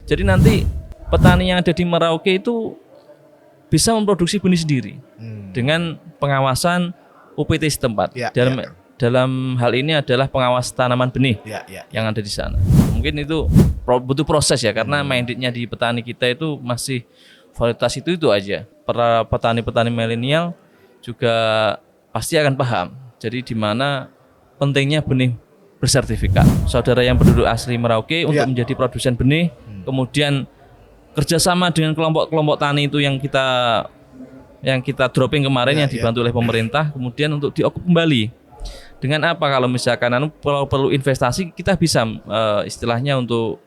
Jadi nanti petani yang ada di Merauke itu bisa memproduksi benih sendiri dengan pengawasan UPT setempat. Dalam hal ini adalah pengawas tanaman benih yang ada di sana. Mungkin itu butuh proses ya, karena mandate-nya di petani kita itu masih varietas itu aja. Para petani-petani milenial juga pasti akan paham. Jadi di mana pentingnya benih bersertifikat. Saudara yang penduduk asli Merauke untuk menjadi produsen benih, kemudian kerjasama dengan kelompok-kelompok tani itu yang kita dropping kemarin yang dibantu oleh pemerintah, kemudian untuk diokup kembali. Dengan apa? Kalau misalkan perlu investasi, kita bisa istilahnya untuk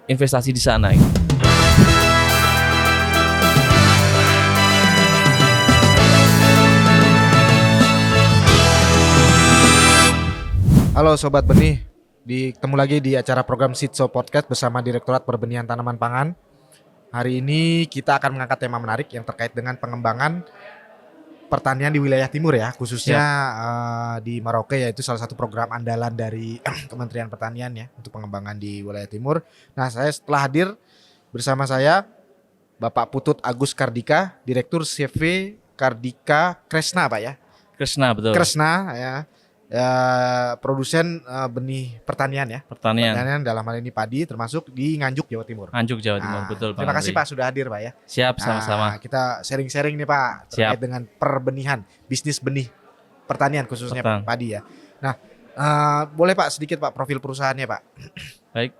investasi di sana. Halo Sobat Benih, ketemu lagi di acara program Sitso Podcast bersama Direktorat Perbenihan Tanaman Pangan. Hari ini kita akan mengangkat tema menarik yang terkait dengan pengembangan pertanian di wilayah timur ya, khususnya di Merauke, yaitu salah satu program andalan dari Kementerian Pertanian ya untuk pengembangan di wilayah timur. Nah, saya setelah hadir bersama saya Bapak Putut Agus Kardika, Direktur CV Kardika Kresna Pak ya. Kresna, betul. Kresna ya. Produsen benih pertanian ya. Pertanian dalam hal ini padi, termasuk di Nganjuk Jawa Timur. Nganjuk Jawa Timur, betul Pak. Terima kasih Pak sudah hadir Pak ya. Siap, sama-sama. Kita sharing-sharing nih Pak terkait dengan perbenihan, bisnis benih pertanian khususnya padi ya. Nah, boleh Pak sedikit Pak profil perusahaannya Pak. Baik.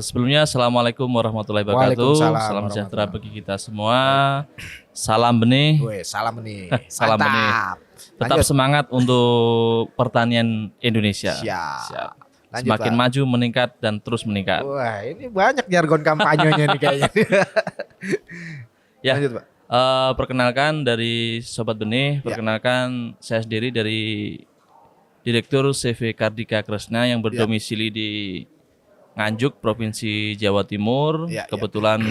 Sebelumnya Assalamualaikum warahmatullahi wabarakatuh. Salam sejahtera bagi kita semua. Salam benih. Salam benih. Salam benih. Tetap semangat untuk pertanian Indonesia. Siap. Lanjut, semakin Pak. Maju, meningkat dan terus meningkat. Wah, ini banyak jargon kampanyenya nih kayaknya. Ya. Lanjut, Pak. Perkenalkan dari Sobat Benih, perkenalkan saya sendiri dari Direktur CV Kardika Kresna yang berdomisili di Nganjuk, Provinsi Jawa Timur. Kebetulan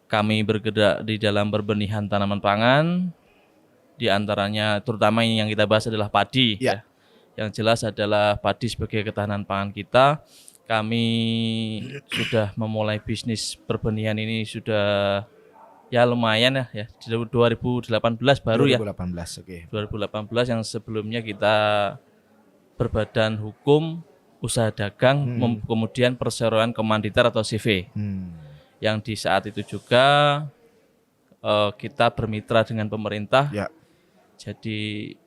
kami bergerak di dalam perbenihan tanaman pangan. Di antaranya terutama yang kita bahas adalah padi. Ya. Yang jelas adalah padi sebagai ketahanan pangan kita. Kami sudah memulai bisnis perbenihan ini sudah ya lumayan ya. 2018 baru 2018, ya. 2018 yang sebelumnya kita berbadan hukum usaha dagang, kemudian perseroan komanditer atau CV. Yang di saat itu juga kita bermitra dengan pemerintah. Jadi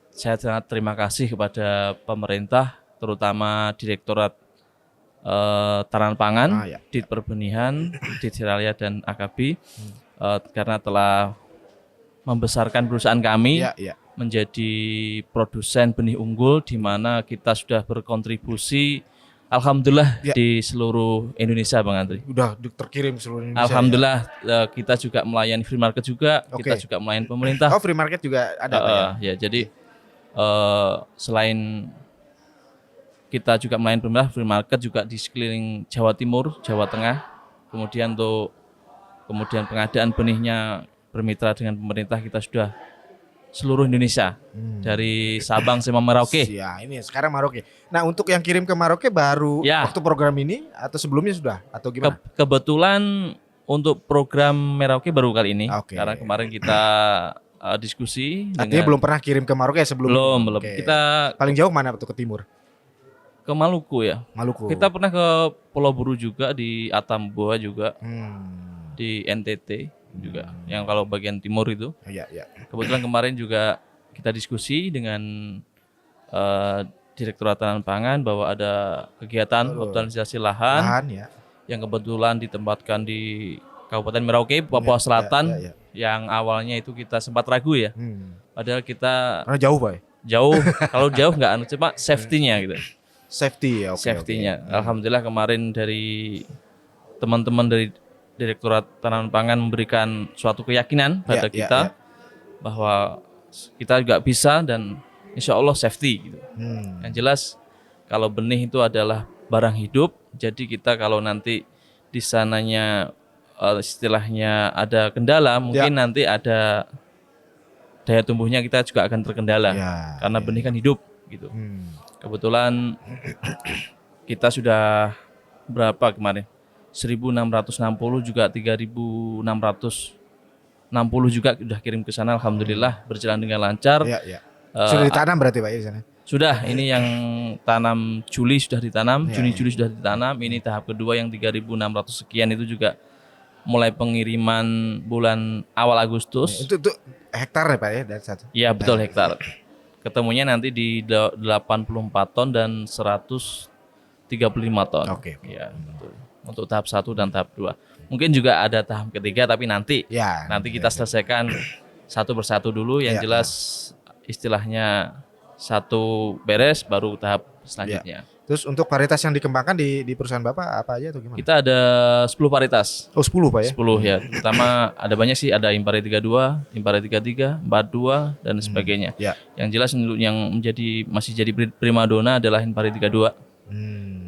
saya sangat terima kasih kepada pemerintah, terutama Direktorat Tanaman Pangan, Dit Perbenihan, Dit Siralia dan AKB, karena telah membesarkan perusahaan kami menjadi produsen benih unggul, di mana kita sudah berkontribusi alhamdulillah di seluruh Indonesia Bang Andri. Udah terkirim seluruh Indonesia. Alhamdulillah kita juga melayani free market juga, kita juga melayani pemerintah. Oh, free market juga ada Pak ya? Ya, jadi selain kita juga melayani pemerintah, free market juga di sekeliling Jawa Timur, Jawa Tengah. Kemudian pengadaan benihnya bermitra dengan pemerintah, kita sudah seluruh Indonesia, dari Sabang sampai Merauke. Ya, ini sekarang Merauke. Nah, untuk yang kirim ke Merauke baru waktu program ini atau sebelumnya sudah atau gimana? Kebetulan untuk program Merauke baru kali ini, karena kemarin kita diskusi. Artinya belum pernah kirim ke Merauke sebelumnya? Belum. Kita paling jauh mana tuh ke timur? Ke Maluku ya. Maluku. Kita pernah ke Pulau Buru juga, di Atambua juga, di NTT. Juga yang kalau bagian timur itu. Kebetulan kemarin juga kita diskusi dengan Direktorat Tanaman Pangan bahwa ada kegiatan optimalisasi lahan yang kebetulan ditempatkan di Kabupaten Merauke, Papua Selatan, yang awalnya itu kita sempat ragu ya. Padahal kita jauh Pak. Jauh, kalau jauh nggak cuma safety-nya gitu. Safety-nya. Alhamdulillah kemarin dari teman-teman dari Direktorat Tanaman Pangan memberikan suatu keyakinan pada kita bahwa kita juga bisa dan insya Allah safety gitu. Yang jelas kalau benih itu adalah barang hidup, jadi kita kalau nanti di sananya istilahnya ada kendala, mungkin nanti ada daya tumbuhnya kita juga akan terkendala karena benih kan hidup gitu. Kebetulan kita sudah berapa kemarin? 1660 juga 3660 juga udah kirim ke sana, alhamdulillah berjalan dengan lancar. Ya, ya. Sudah ditanam berarti Pak ya di sana? Sudah, ini yang tanam Juli sudah ditanam, Ya, Juni Juli sudah ditanam. Ini tahap kedua yang 3600 sekian itu juga mulai pengiriman bulan awal Agustus. Itu hektar ya Pak ya dari satu? Iya, betul, hektar. Ketemunya nanti di 84 ton dan 135 ton. Oke. Ya, betul. Untuk tahap 1 dan tahap 2. Mungkin juga ada tahap ketiga tapi nanti kita selesaikan satu persatu dulu. Yang jelas istilahnya satu beres baru tahap selanjutnya. Terus untuk varietas yang dikembangkan di perusahaan Bapak apa aja atau gimana? Kita ada 10 varietas. Oh 10 Pak ya? 10 ya. Pertama ada banyak sih, ada Impari 32, Impari 33, 42 dan sebagainya. Yang jelas yang masih jadi primadona adalah Impari 32.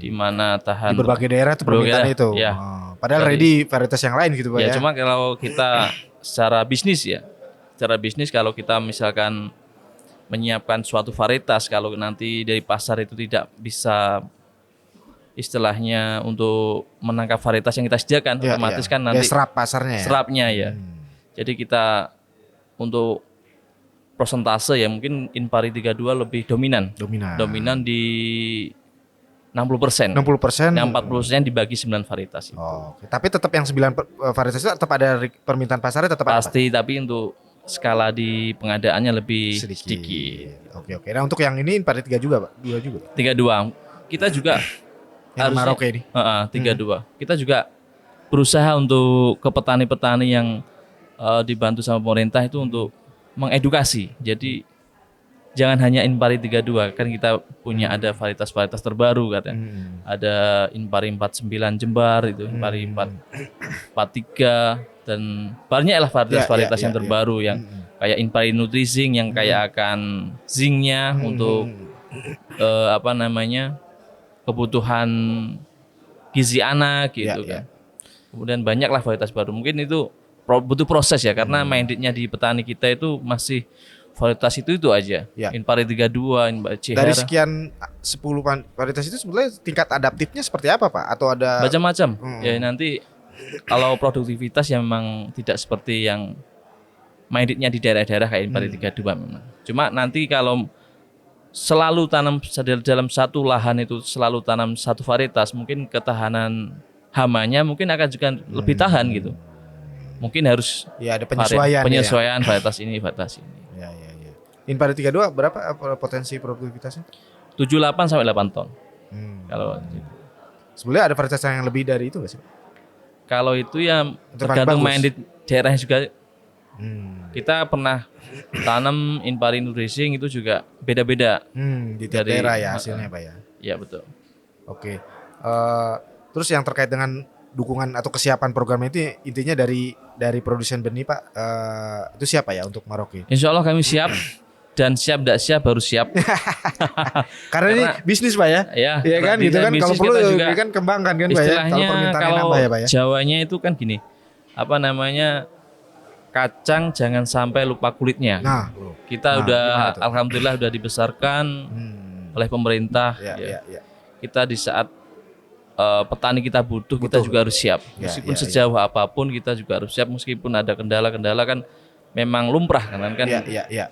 Di mana tahan di berbagai daerah itu permintaan itu. Ya. Padahal ready varietas yang lain gitu Pak ya. Cuma kalau kita secara bisnis kalau kita misalkan menyiapkan suatu varietas, kalau nanti dari pasar itu tidak bisa istilahnya untuk menangkap varietas yang kita sediakan, otomatis kan nanti serap pasarnya serapnya ya. Jadi kita untuk persentase ya mungkin Impari 32 lebih dominan di 60%. 60%. Yang 40% dibagi 9 varietas. Oke. Tapi tetap yang 9 varietas itu tetap ada permintaan pasarnya tetap pasti ada, tapi untuk skala di pengadaannya lebih sedikit. Oke. Nah untuk yang ini Impari 3 juga Pak? 2 juga? 32. Kita juga yang Maroke ini? 32. Kita juga berusaha untuk ke petani-petani yang dibantu sama pemerintah itu untuk mengedukasi. Jadi jangan hanya Impari 32, kan kita punya ada varietas-varietas terbaru katanya. Ada Impari 49 Jembar itu, Impari 43 dan banyaklah varietas yang terbaru yang kayak Impari Nutrizing yang kayak akan zincnya untuk kebutuhan gizi anak gitu kan. Kemudian banyaklah varietas baru. Mungkin itu butuh proses ya karena mandate-nya di petani kita itu masih varietas itu aja. Impari 32, Impari Cihara. Dari sekian 10 varietas itu sebenarnya tingkat adaptifnya seperti apa Pak? Atau ada macam-macam. Ya nanti kalau produktivitas yang memang tidak seperti yang mandate-nya di daerah-daerah kayak Impari 32 memang. Cuma nanti kalau selalu tanam dalam satu lahan itu selalu tanam satu varietas, mungkin ketahanan hamanya mungkin akan juga lebih tahan gitu. Mungkin harus ada penyesuaian varietas ini, varietas ini. Impari 32 berapa potensi produktivitasnya? 78 sampai 8 ton. Kalau gitu. Sebenarnya ada varietas yang lebih dari itu nggak sih? Kalau itu ya tergantung mandate daerahnya juga. Kita pernah tanam Impari Nutrizing itu juga beda-beda. Di daerah ya hasilnya Pak ya? Iya betul. Oke. Terus yang terkait dengan dukungan atau kesiapan program itu intinya dari produsen benih Pak, itu siapa ya untuk Maroke? Insya Allah kami siap. Dan siap tidak siap baru siap. Karena ini bisnis Pak ya. Iya kan gitu kan kalau perlu juga kan kembangkan kan Pak ya. Istilahnya kalau Jawanya itu kan gini. Kacang jangan sampai lupa kulitnya. Kita udah alhamdulillah udah dibesarkan oleh pemerintah. Kita di saat petani kita butuh, kita juga harus siap. Meskipun sejauh apapun kita juga harus siap meskipun ada kendala-kendala kan. Memang lumrah kan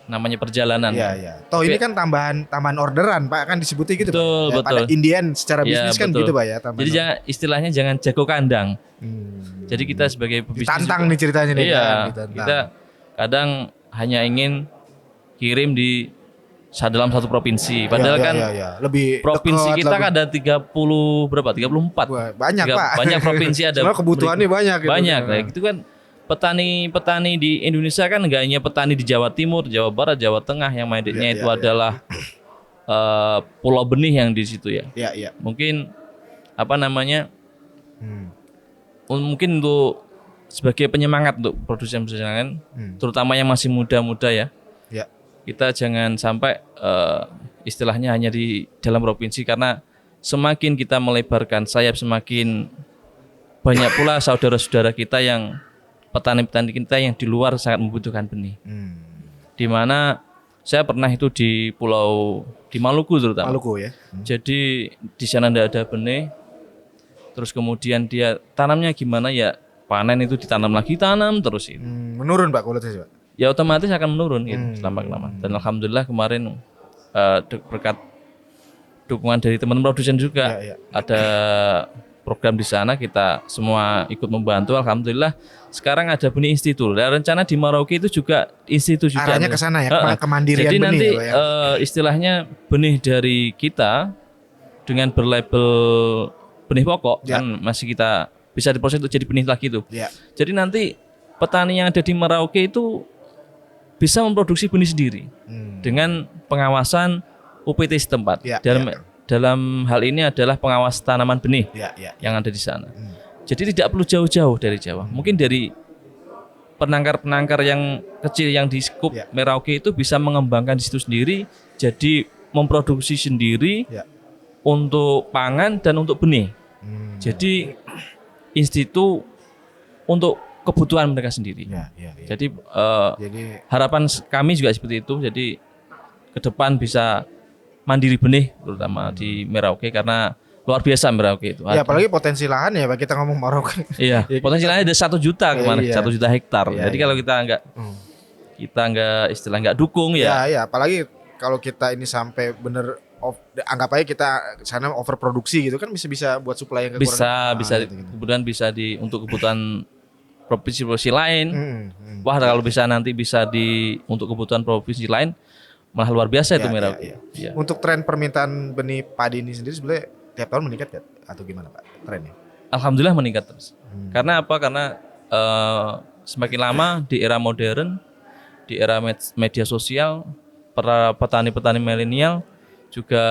namanya perjalanan. Toh ini kan tambahan orderan Pak kan disebutnya gitu. Betul. Pada Indian secara bisnis kan gitu Pak ya. Jadi istilahnya jangan jago kandang. Jadi kita sebagai pebisnis ditantang nih ceritanya nih. Kita kadang hanya ingin kirim di dalam satu provinsi. Padahal kan lebih provinsi kita kan ada 34. Banyak Pak. Banyak provinsi ada. Sebenarnya kebutuhannya banyak. Banyak. Itu kan petani di Indonesia kan enggak hanya petani di Jawa Timur, Jawa Barat, Jawa Tengah yang mandate-nya itu adalah pulau benih yang di situ ya. Mungkin mungkin untuk sebagai penyemangat untuk produsen kan, terutama yang masih muda-muda ya. Kita jangan sampai istilahnya hanya di dalam provinsi karena semakin kita melebarkan sayap semakin banyak pula saudara-saudara kita yang petani-petani kita yang di luar sangat membutuhkan benih. Di mana saya pernah itu di Maluku terutama. Maluku ya. Jadi di sana tidak ada benih. Terus kemudian dia tanamnya gimana ya, panen itu ditanam lagi, tanam terus itu. Menurun Pak kualitasnya Pak? Ya otomatis akan menurun gitu lama-lama. Dan alhamdulillah kemarin berkat dukungan dari teman-teman produsen juga ada program di sana, kita semua ikut membantu. Alhamdulillah sekarang ada benih institut. Dan rencana di Merauke itu juga institut juga. Arahnya ke sana ya, kemandirian jadi benih. Nanti ya, istilahnya benih dari kita dengan berlabel benih pokok kan masih kita bisa diproses untuk jadi benih lagi itu. Jadi nanti petani yang ada di Merauke itu bisa memproduksi benih sendiri dengan pengawasan UPT setempat. Dalam hal ini adalah pengawas tanaman benih yang ada di sana. Jadi tidak perlu jauh-jauh dari Jawa. Mungkin dari penangkar-penangkar yang kecil yang di skup Merauke itu bisa mengembangkan di situ sendiri, jadi memproduksi sendiri untuk pangan dan untuk benih. Jadi institut untuk kebutuhan mereka sendiri. Jadi harapan kami juga seperti itu. Jadi ke depan bisa mandiri benih terutama di Merauke karena luar biasa Merauke itu. Ya apalagi potensi lahan ya Pak, kita ngomong Merauke. Iya, potensi lahannya ada 1 juta kemarin, 1 juta hektar. Jadi kalau kita nggak istilah nggak dukung ya. Ya apalagi kalau kita ini sampai bener anggap aja kita sana overproduksi gitu kan bisa buat supply yang kekurangan. Bisa gitu. Kemudian bisa untuk kebutuhan provinsi lain. Wah kalau bisa nanti bisa untuk kebutuhan provinsi lain malah luar biasa itu Merauke. Untuk tren permintaan benih padi ini sendiri sebenarnya tiap tahun meningkat kan? Atau gimana Pak trennya? Alhamdulillah meningkat terus. Karena apa? Karena semakin lama di era modern, di era media sosial, para petani-petani milenial juga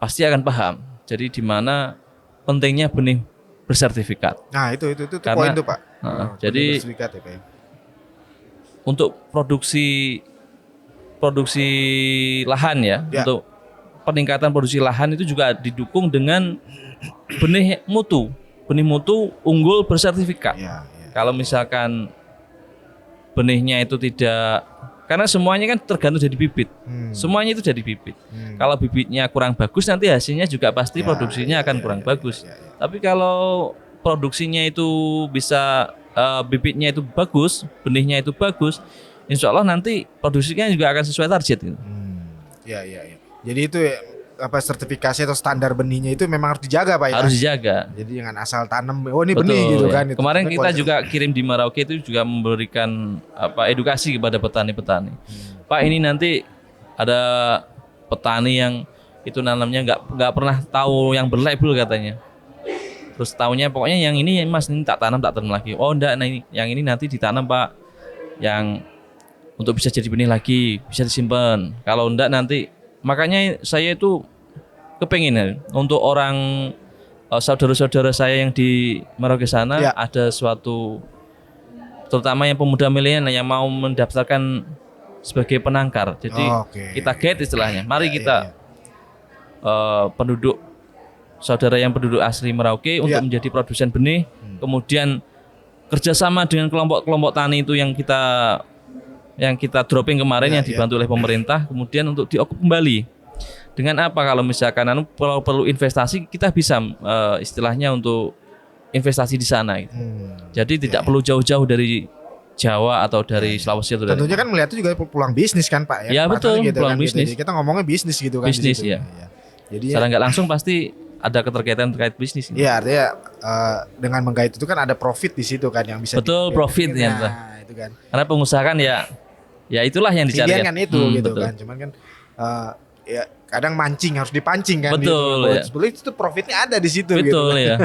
pasti akan paham. Jadi di mana pentingnya benih bersertifikat. Nah itu poin itu Pak. Jadi untuk produksi lahan untuk peningkatan produksi lahan itu juga didukung dengan benih mutu unggul bersertifikat. Kalau misalkan benihnya itu tidak, karena semuanya kan tergantung dari bibit. Semuanya itu dari bibit. Kalau bibitnya kurang bagus nanti hasilnya juga pasti produksinya akan kurang bagus. Tapi kalau produksinya itu bisa bibitnya itu bagus, benihnya itu bagus, insya Allah nanti produksinya juga akan sesuai target gitu. Jadi itu sertifikasi atau standar benihnya itu memang harus dijaga Pak ya. Harus dijaga. Jadi jangan asal tanam ini benih gitu kan. Kemarin kita juga kirim di Merauke itu juga memberikan edukasi kepada petani-petani. Pak ini nanti ada petani yang itu nanamnya nggak pernah tahu yang berlabel katanya. Terus tahunya pokoknya yang ini Mas ini tak tanam lagi. Oh enggak, nah yang ini nanti ditanam Pak. Yang untuk bisa jadi benih lagi, bisa disimpan. Kalau enggak nanti, makanya saya itu kepengen untuk orang saudara-saudara saya yang di Merauke sana ada suatu, terutama yang pemuda milenial yang mau mendaftarkan sebagai penangkar. Jadi kita guide istilahnya. Mari kita penduduk saudara yang penduduk asli Merauke untuk menjadi produsen benih, kemudian kerjasama dengan kelompok-kelompok tani itu yang kita dropping kemarin yang dibantu oleh pemerintah, kemudian untuk diokup kembali. Dengan apa? Kalau misalkan perlu investasi, kita bisa istilahnya untuk investasi di sana. Gitu. Jadi tidak perlu jauh-jauh dari Jawa atau dari Sulawesi atau tentunya kan melihatnya juga peluang bisnis kan Pak ya. Ya betul, gitu, peluang kan, bisnis. Gitu. Kita ngomongnya bisnis gitu kan. Bisnis ya. Jadi secara nggak langsung pasti ada keterkaitan terkait bisnis. Iya, artinya dengan menggait itu kan ada profit di situ kan yang bisa. Betul, profit ya. Itu kan. Karena pengusaha kan ya itulah yang dicari. Kan itu gitu betul. Kan. Cuman kan ya kadang mancing harus dipancing kan. Betul. Gitu. Sebetulnya itu profitnya ada di situ. Betul gitu. ya.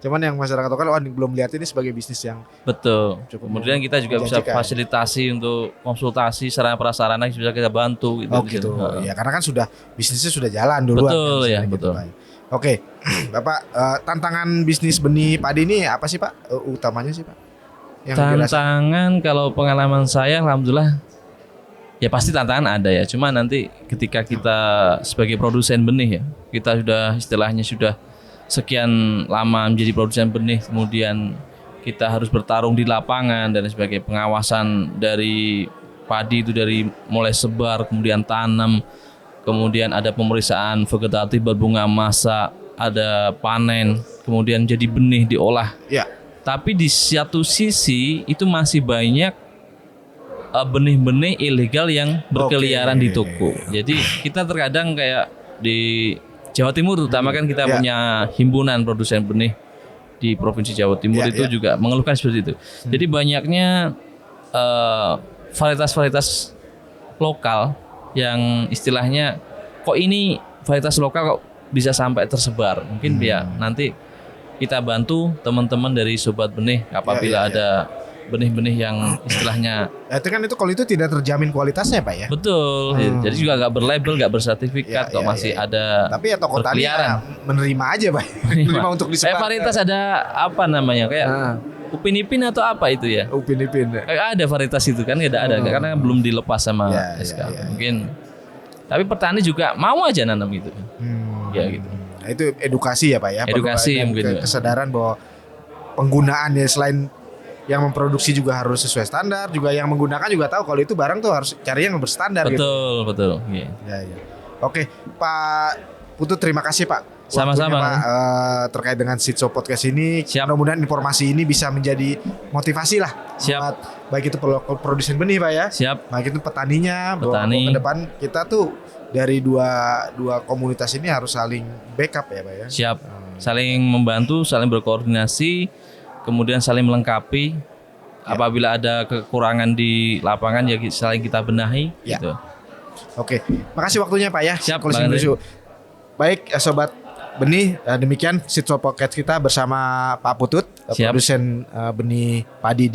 Cuman yang masyarakat lokal belum lihat ini sebagai bisnis yang. Betul. Kemudian kita juga bisa fasilitasi untuk konsultasi sarana prasarana bisa kita bantu. Gitu, gitu. Ya karena kan bisnisnya sudah jalan duluan. Betul kan, ya. Gitu, betul. Pak. Oke, Bapak, tantangan bisnis benih padi ini apa sih Pak? Utamanya sih Pak? Tantangan kalau pengalaman saya, alhamdulillah, ya pasti tantangan ada ya. Cuma nanti ketika kita sebagai produsen benih ya, kita sudah istilahnya sudah sekian lama menjadi produsen benih, kemudian kita harus bertarung di lapangan dan sebagai pengawasan dari padi itu dari mulai sebar, kemudian tanam, kemudian ada pemeriksaan vegetatif berbunga masa, ada panen, kemudian jadi benih diolah. Ya. Tapi di satu sisi itu masih banyak benih-benih ilegal yang berkeliaran di toko. Jadi kita terkadang kayak di Jawa Timur terutama kan kita punya himpunan produsen benih di Provinsi Jawa Timur itu juga mengeluhkan seperti itu. Jadi banyaknya varietas-varietas lokal yang istilahnya kok ini varietas lokal kok bisa sampai tersebar. Mungkin ya nanti kita bantu teman-teman dari Sobat Benih apabila ada benih-benih yang istilahnya kalau itu tidak terjamin kualitasnya Pak ya. Betul. Jadi juga nggak berlabel, nggak bersertifikat kok masih ada. Tapi ya toko tani menerima aja Pak. Menerima untuk disebar. Varietas ada apa namanya kayak Upin Ipin atau apa itu ya? Upin Ipin. Ada varietas itu kan ada karena belum dilepas sama SK. Mungkin. Tapi petani juga mau aja nanam gitu. Ya gitu. Nah, itu edukasi ya Pak ya. Edukasi mungkin. Kesadaran bahwa penggunaannya selain yang memproduksi juga harus sesuai standar, juga yang menggunakan juga tahu kalau itu barang tuh harus cari yang berstandar. Betul. Ya. Oke, Pak Putut, terima kasih Pak. Sama-sama. Pak, terkait dengan Sitso Podcast ini. Mudah-mudahan informasi ini bisa menjadi motivasi lah. Buat baik itu produsen benih Pak ya. Siap. Baik itu petaninya. Bahwa ke depan kita tuh dari dua komunitas ini harus saling backup ya Pak ya. Siap. Saling membantu, saling berkoordinasi, kemudian saling melengkapi. Apabila ada kekurangan di lapangan ya saling kita benahi gitu. Oke, makasih waktunya Pak ya. Siap. Baik, Sobat Benih, demikian Sitso Podcast kita bersama Pak Putut, produsen benih padi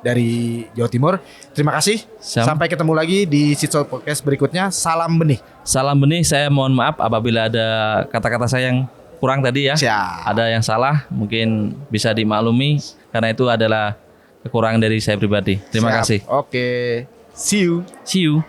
dari Jawa Timur. Terima kasih. Sampai ketemu lagi di Sitso Podcast berikutnya. Salam benih. Salam benih. Saya mohon maaf apabila ada kata-kata saya yang kurang tadi ya. Ada yang salah, mungkin bisa dimaklumi karena itu adalah kekurangan dari saya pribadi. Terima kasih. Oke. See you.